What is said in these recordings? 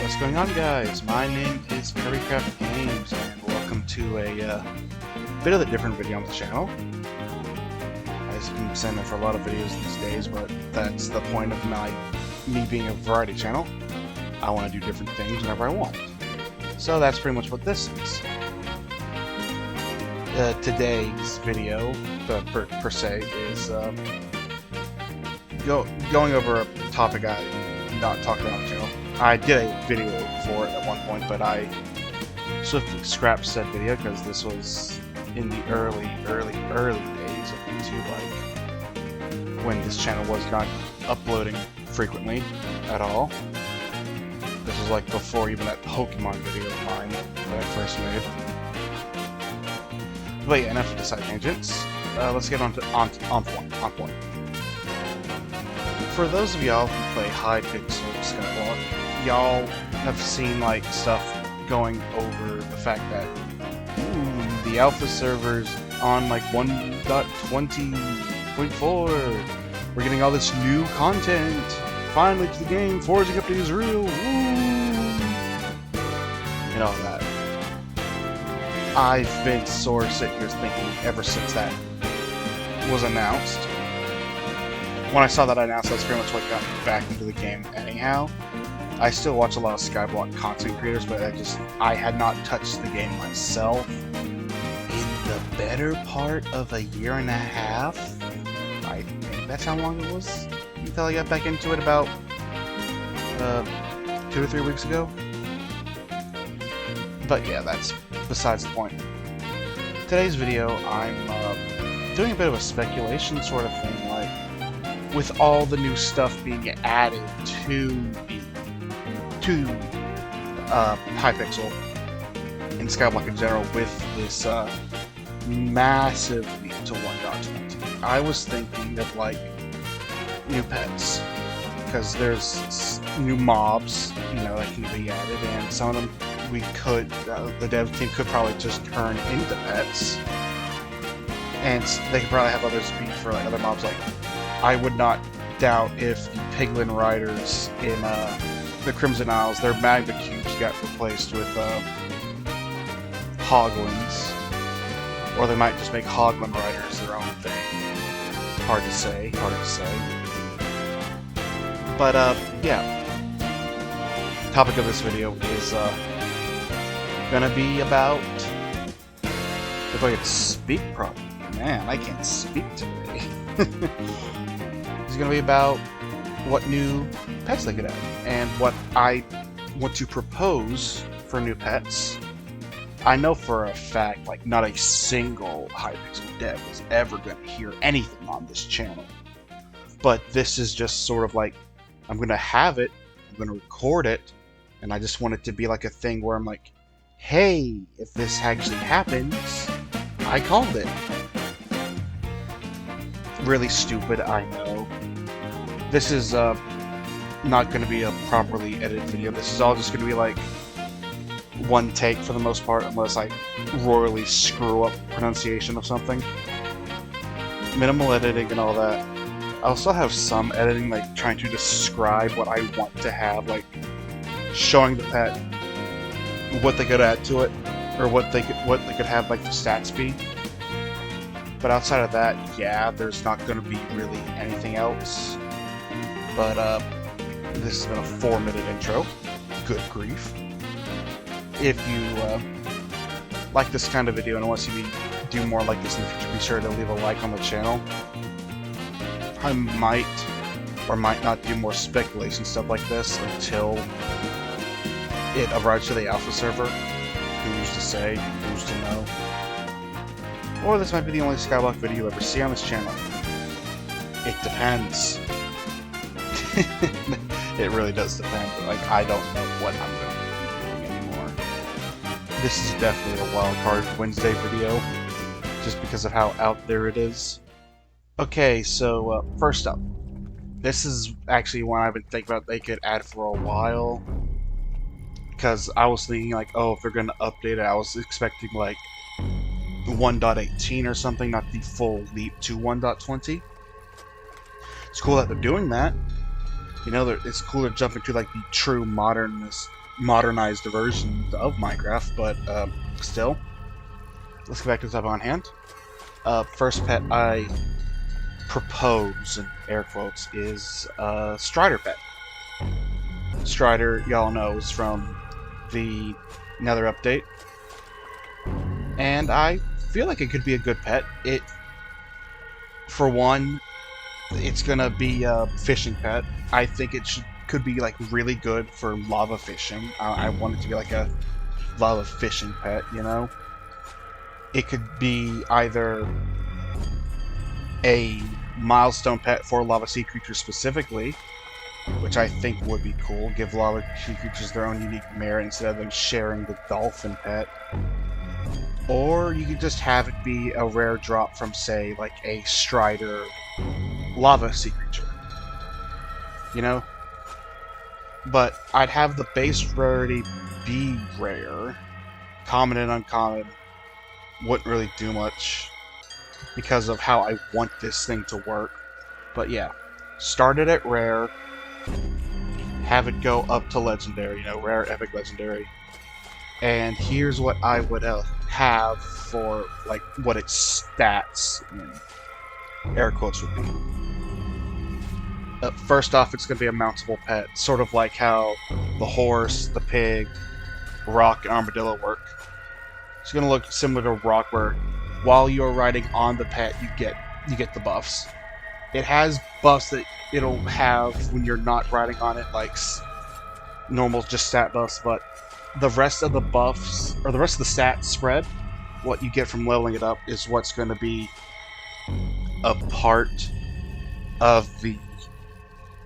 What's going on, guys? My name is KirbyKraft's and welcome to a bit of a different video on the channel. As you can send in for a lot of videos these days, but that's the point of me being a variety channel. I want to do different things whenever I want. So that's pretty much what this is. Today's video, per se, is going over a topic I'm not talking about on the channel. I did a video for it at one point, but I swiftly scrapped said video because this was in the early days of YouTube, like when this channel was not uploading frequently at all. This was like before even that Pokemon video of mine that I first made. But yeah, enough of the side tangents. Let's get on point. For those of y'all who play Hypixel Skyblock, y'all have seen like stuff going over the fact that the alpha servers on like 1.20.4, we're getting all this new content finally to the game. Forza update is real, and all that. I've been sore sitting here thinking ever since that was announced. When I saw that announced, that's pretty much what got me back into the game anyhow. I still watch a lot of Skyblock content creators, but I had not touched the game myself in the better part of a year and a half. I think that's how long it was until I got back into it about 2 or 3 weeks ago. But yeah, that's besides the point. Today's video, I'm doing a bit of a speculation sort of thing, like with all the new stuff being added to Hypixel and Skyblock in general, with this massive leap to 1.20. I was thinking of like new pets, because there's new mobs, that can be added, and some of them the dev team could probably just turn into pets, and they could probably have others be for like other mobs. Like, I would not doubt if the Piglin Riders in the Crimson Isles, their Magma Cubes got replaced with Hoglins, or they might just make Hoglin Riders their own thing. Hard to say. But yeah, topic of this video is gonna be about, if I could speak properly. Man, I can't speak today. It's gonna be about what new pets they could add, and what I want to propose for new pets. I know for a fact, like, not a single Hypixel dev is ever gonna hear anything on this channel. But this is just sort of like, I'm gonna have it, I'm gonna record it, and I just want it to be like a thing where I'm like, hey, if this actually happens, I called it. Really stupid, I know. This is not going to be a properly edited video. This is all just going to be like one take for the most part, unless I royally screw up pronunciation of something. Minimal editing and all that. I'll still have some editing, like trying to describe what I want to have, like showing the pet what they could add to it, or what they could have like the stats be. But outside of that, yeah, there's not going to be really anything else. But this has been a 4-minute intro. Good grief. If you like this kind of video and want to see me do more like this in the future, be sure to leave a like on the channel. I might or might not do more speculation stuff like this until it arrives to the alpha server. Who's to say? Who's to know? Or this might be the only Skyblock video you'll ever see on this channel. It depends. It really does depend. Like, I don't know what I'm going to be doing anymore. This is definitely a Wildcard Wednesday video, just because of how out there it is. Okay, so first up, this is actually one I've been thinking about they could add for a while, because I was thinking like, oh, if they're going to update it, I was expecting like 1.18 or something, not the full leap to 1.20. It's cool that they're doing that. It's cool to jump into like the true modernist modernized version of Minecraft, but still. Let's get back to the topic on hand. First pet I propose, in air quotes, is Strider pet. Strider, y'all know, is from the Nether update, and I feel like it could be a good pet. For one, it's gonna be a fishing pet. I think it could be like really good for lava fishing. I want it to be like a lava fishing pet, you know? It could be either a milestone pet for lava sea creatures specifically, which I think would be cool. Give lava sea creatures their own unique merit instead of them sharing the dolphin pet. Or you could just have it be a rare drop from, say, like a Strider lava sea creature. You know? But I'd have the base rarity be rare. Common and uncommon wouldn't really do much because of how I want this thing to work. But yeah, start it at rare, have it go up to legendary, you know, rare, epic, legendary. And here's what I would have for, like, what its stats, in air quotes, would be. First off, it's going to be a mountable pet, sort of like how the horse, the pig, rock, and armadillo work. It's going to look similar to rock, where while you're riding on the pet, you get the buffs. It has buffs that it'll have when you're not riding on it, like normal just stat buffs, but the rest of the buffs, or the rest of the stat spread, what you get from leveling it up is what's going to be a part of the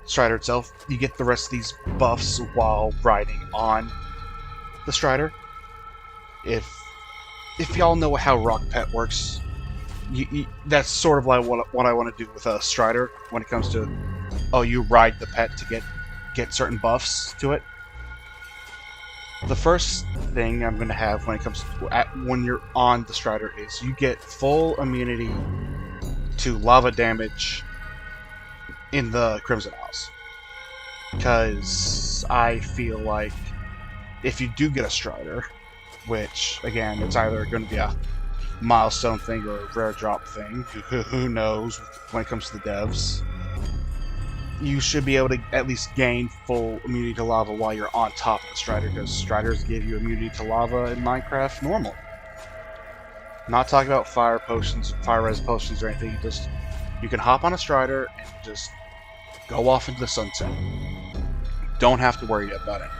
Strider itself. You get the rest of these buffs while riding on the Strider. If y'all know how Rock Pet works, that's sort of like what I want to do with a Strider when it comes to, oh, you ride the pet to get certain buffs to it. The first thing I'm going to have when it comes to when you're on the Strider is you get full immunity to lava damage in the Crimson Isles. Because I feel like if you do get a Strider, which, again, it's either going to be a milestone thing or a rare drop thing, who knows when it comes to the devs, you should be able to at least gain full immunity to lava while you're on top of the Strider, because Striders give you immunity to lava in Minecraft normally. Not talking about fire potions, fire res potions or anything. You can hop on a Strider and just go off into the sunset. Don't have to worry about anything.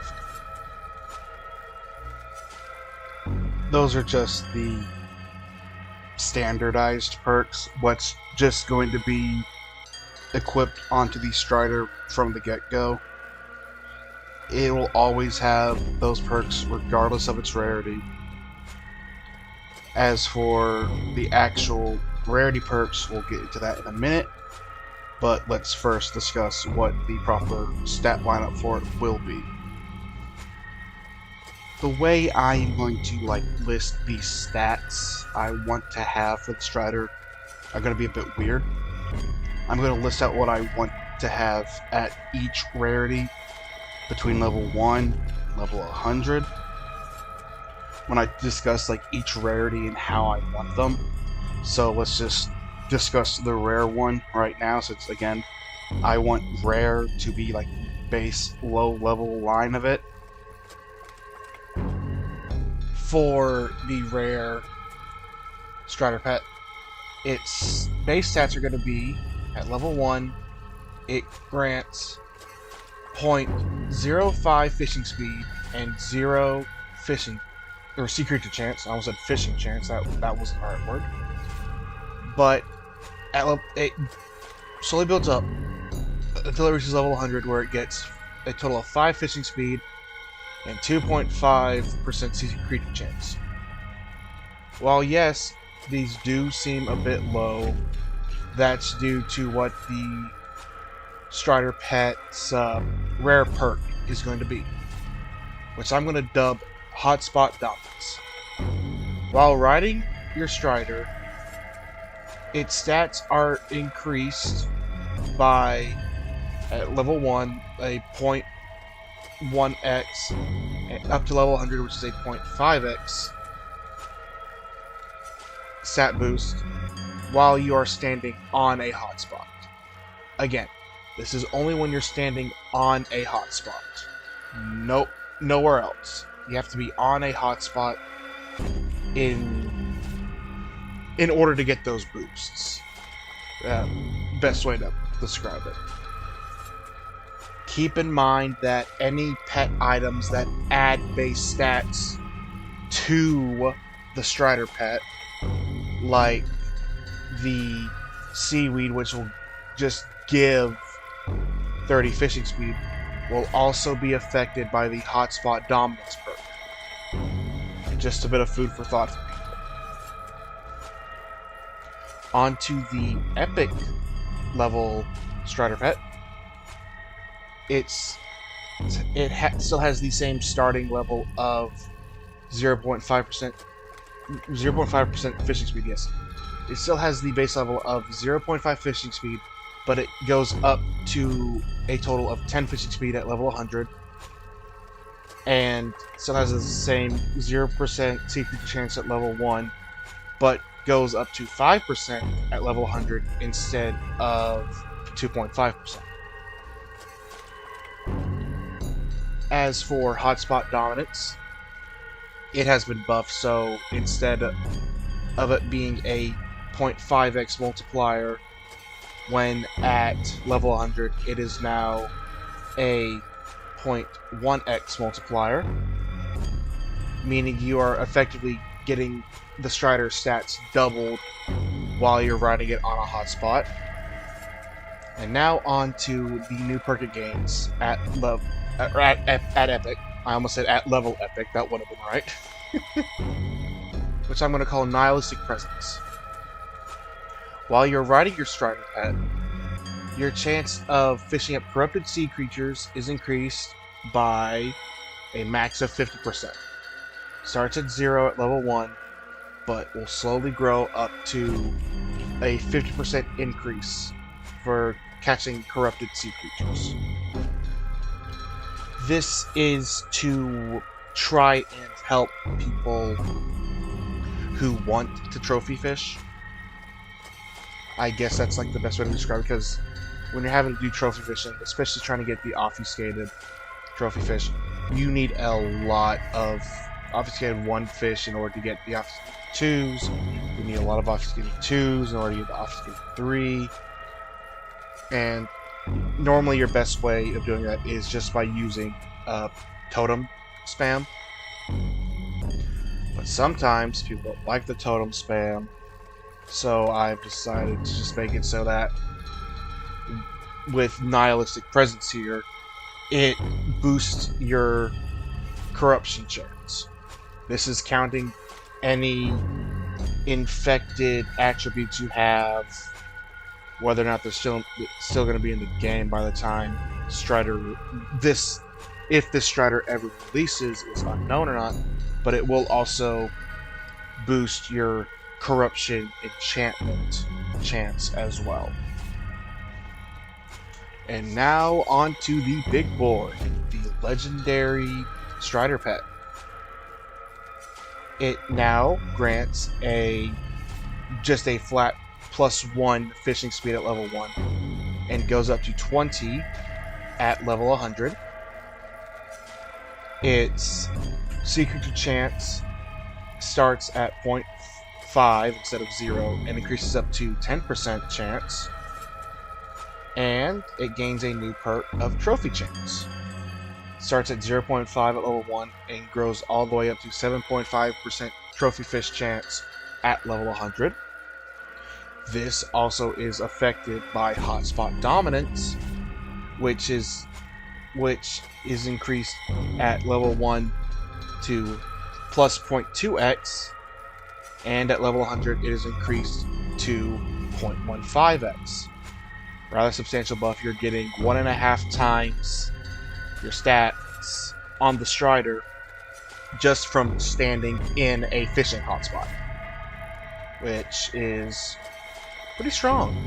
Those are just the standardized perks. What's just going to be equipped onto the Strider from the get-go. It will always have those perks regardless of its rarity. As for the actual rarity perks, we'll get into that in a minute, but let's first discuss what the proper stat lineup for it will be. The way I'm going to list these stats I want to have for the Strider are going to be a bit weird. I'm going to list out what I want to have at each rarity between level 1 and level 100. When I discuss each rarity and how I want them. So let's just discuss the rare one right now, since again, I want rare to be base low level line of it. For the rare Strider pet, its base stats are going to be at level 1, it grants 0.05 fishing speed and 0 fishing or sea creature chance. I almost said fishing chance. That wasn't the right word. But it slowly builds up until it reaches level 100, where it gets a total of 5 fishing speed and 2.5% sea creature chance. While yes, these do seem a bit low, that's due to what the Strider pet's rare perk is going to be, which I'm going to dub Hotspot Dominance. While riding your Strider, its stats are increased by, at level 1, a 0.1x up to level 100, which is a 0.5x stat boost while you are standing on a hotspot. Again, this is only when you're standing on a hotspot. Nope, nowhere else. You have to be on a hotspot in order to get those boosts. Best way to describe it. Keep in mind that any pet items that add base stats to the Strider pet, like the seaweed, which will just give 30 fishing speed, will also be affected by the hotspot dominance perk. Just a bit of food for thought for people. Onto the epic level Strider pet. It still has the same starting level of 0.5% fishing speed, yes. It still has the base level of 0.5 fishing speed, but it goes up to a total of 10 fishing speed at level 100, and still has the same 0% sea creature chance at level 1, but goes up to 5% at level 100 instead of 2.5%. As for hotspot dominance, it has been buffed, so instead of it being a 0.5x multiplier when at level 100, it is now a 0.1x multiplier, meaning you are effectively getting the Strider stats doubled while you're riding it on a hotspot. And now on to the new perk it gains at Epic. I almost said at level Epic, that would have been right. Which I'm going to call Nihilistic Presence. While you're riding your Strider pet, your chance of fishing up corrupted sea creatures is increased by a max of 50%. Starts at 0 at level 1, but will slowly grow up to a 50% increase for catching corrupted sea creatures. This is to try and help people who want to trophy fish. I guess that's like the best way to describe it, because when you're having to do trophy fishing, especially trying to get the obfuscated trophy fish, you need a lot of obfuscated 1 fish in order to get the obfuscated 2s. You need a lot of obfuscated 2s in order to get the obfuscated 3. And normally your best way of doing that is just by using totem spam. But sometimes people don't like the totem spam, so I've decided to just make it so that with Nihilistic Presence here, it boosts your corruption chance. This is counting any infected attributes you have, whether or not they're still going to be in the game by the time Strider if this Strider ever releases is unknown or not, but it will also boost your corruption enchantment chance as well. And now on to the big boy, the legendary Strider pet. It now grants just a flat +1 fishing speed at level 1 and goes up to 20 at level 100. Its sea creature chance starts at 0.5 instead of 0 and increases up to 10% chance. And it gains a new perk of trophy chance. Starts at 0.5 at level 1 and grows all the way up to 7.5% trophy fish chance at level 100. This also is affected by hotspot dominance, which is increased at level 1 to plus 0.2x, and at level 100 it is increased to 0.15x. Rather substantial buff. You're getting 1.5 times your stats on the Strider just from standing in a fishing hotspot, which is pretty strong,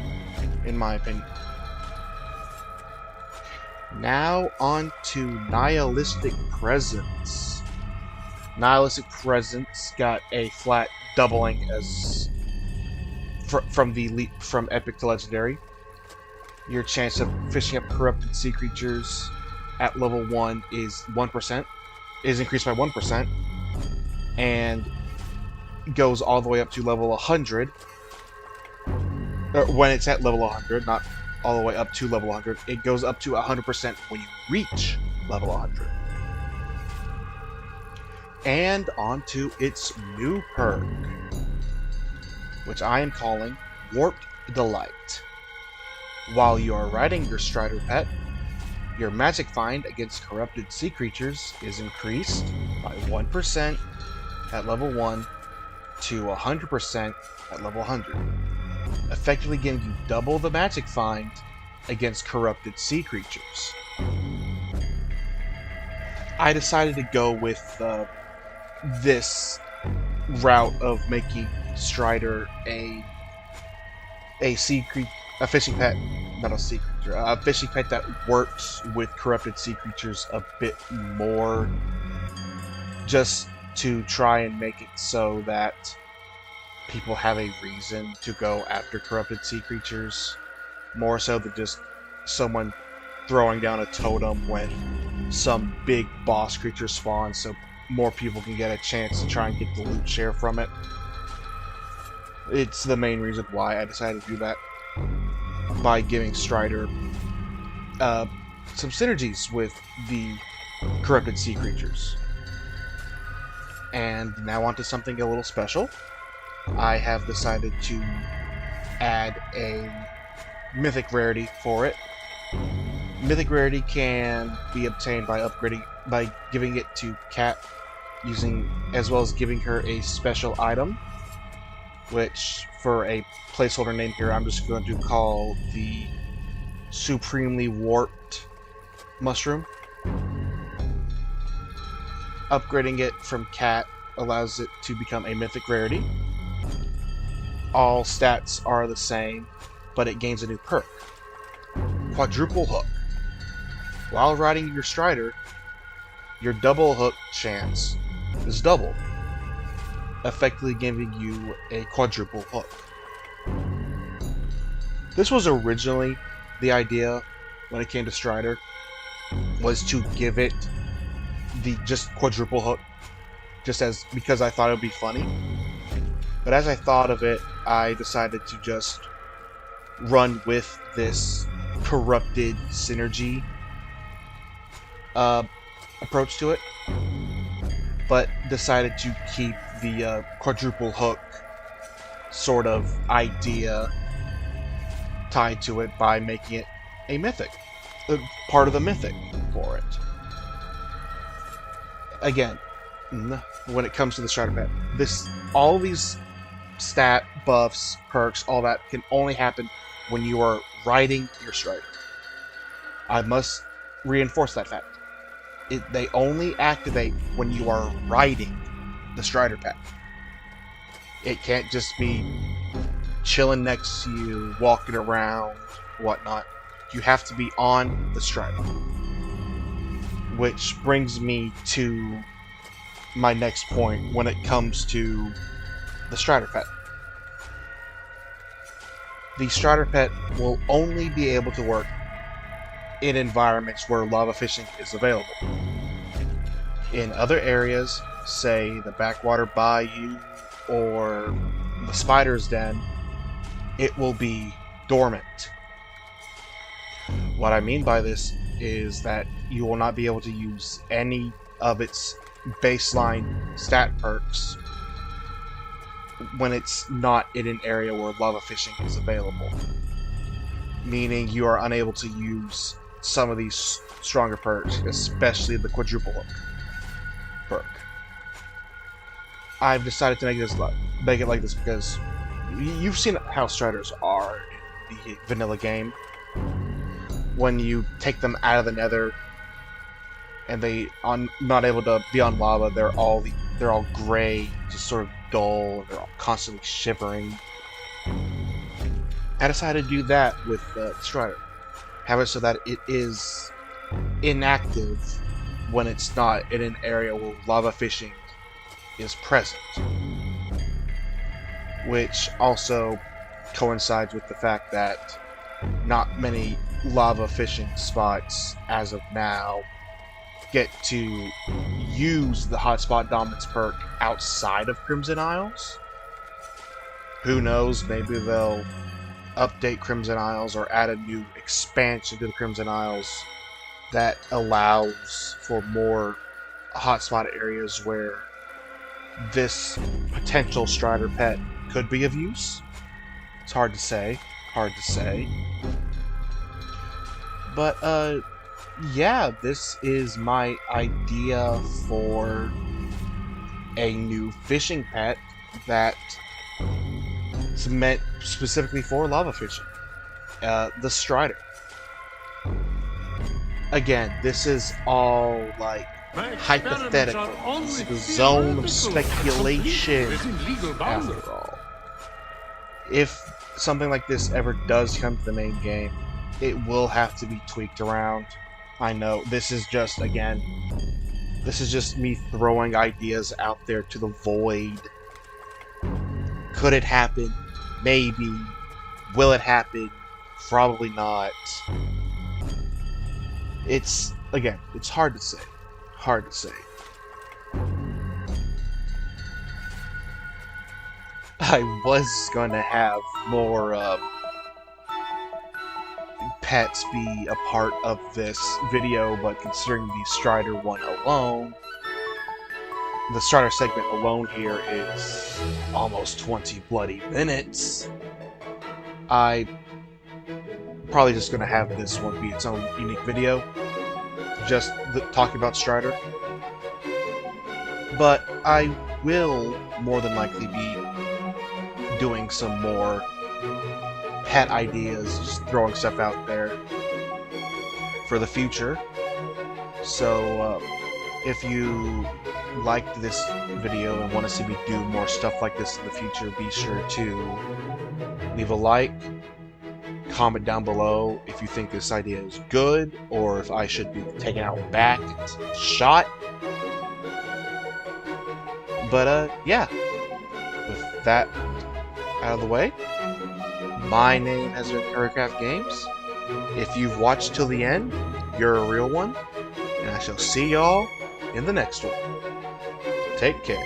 in my opinion. Now on to Nihilistic Presence. Nihilistic Presence got a flat doubling as from epic to legendary. Your chance of fishing up corrupted sea creatures at level 1 is 1%, is increased by 1%, and goes all the way up to level 100. When it's at level 100, not all the way up to level 100, it goes up to 100% when you reach level 100. And onto its new perk, which I am calling Warped Delight. While you are riding your Strider pet, your magic find against corrupted sea creatures is increased by 1% at level 1 to 100% at level 100, effectively giving you double the magic find against corrupted sea creatures. I decided to go with this route of making Strider a fishing pet, not a sea creature, a fishing pet that works with corrupted sea creatures a bit more, just to try and make it so that people have a reason to go after corrupted sea creatures, more so than just someone throwing down a totem when some big boss creature spawns, so more people can get a chance to try and get the loot share from it. It's the main reason why I decided to do that, by giving Strider some synergies with the corrupted sea creatures. And now onto something a little special. I have decided to add a mythic rarity for it. Mythic rarity can be obtained by giving it to Cat, as well as giving her a special item, which for a placeholder name here I'm just going to call the Supremely Warped Mushroom. Upgrading it from Cat allows it to become a mythic rarity. All stats are the same, but it gains a new perk, Quadruple Hook. While riding your Strider, your double hook chance is doubled, effectively giving you a quadruple hook. This was originally the idea when it came to Strider, was to give it the just quadruple hook, because I thought it would be funny. But as I thought of it, I decided to just run with this corrupted synergy approach to it, but decided to keep the quadruple hook sort of idea tied to it by making it a mythic, part of the mythic for it. Again, when it comes to the Strider pet, all these stat buffs, perks, all that can only happen when you are riding your Strider. I must reinforce that fact. They only activate when you are riding the Strider pet. It can't just be chilling next to you, walking around, whatnot. You have to be on the Strider. Which brings me to my next point when it comes to the Strider pet. The Strider pet will only be able to work in environments where lava fishing is available. In other areas, say the backwater bayou or the spider's den, it will be dormant. What I mean by this is that you will not be able to use any of its baseline stat perks when it's not in an area where lava fishing is available. Meaning you are unable to use some of these stronger perks, especially the quadruple hook perk. I've decided to make it like this because you've seen how Striders are in the vanilla game. When you take them out of the Nether and they are not able to be on lava, they're all gray, just sort of dull, and they're all constantly shivering. I decided to do that with Strider. Have it so that it is inactive when it's not in an area where lava fishing is present. Which also coincides with the fact that not many lava fishing spots, as of now, get to use the Hotspot Dominance perk outside of Crimson Isles. Who knows, maybe they'll update Crimson Isles or add a new expansion to the Crimson Isles that allows for more hotspot areas where this potential Strider pet could be of use. It's hard to say. But, yeah, this is my idea for a new fishing pet that's meant specifically for lava fishing. The Strider. Again, this is all, like, hypothetical. This is the zone of speculation, after all. If something like this ever does come to the main game, it will have to be tweaked around. I know, this is just, again, this is just me throwing ideas out there to the void. Could it happen? Maybe. Will it happen? Probably not. It's, again, it's hard to say. Hard to say. I was going to have more pets be a part of this video, but considering the Strider one alone, the Strider segment alone here is almost 20 bloody minutes. I probably just going to have this one be its own unique video, just talking about Strider. But I will more than likely be doing some more pet ideas, just throwing stuff out there for the future. So if you liked this video and want to see me do more stuff like this in the future, be sure to leave a like, comment down below if you think this idea is good or if I should be taken out back and shot. But yeah, with that out of the way, my name has been KirbyKraft's Games. If you've watched till the end, you're a real one, and I shall see y'all in the next one. Take care.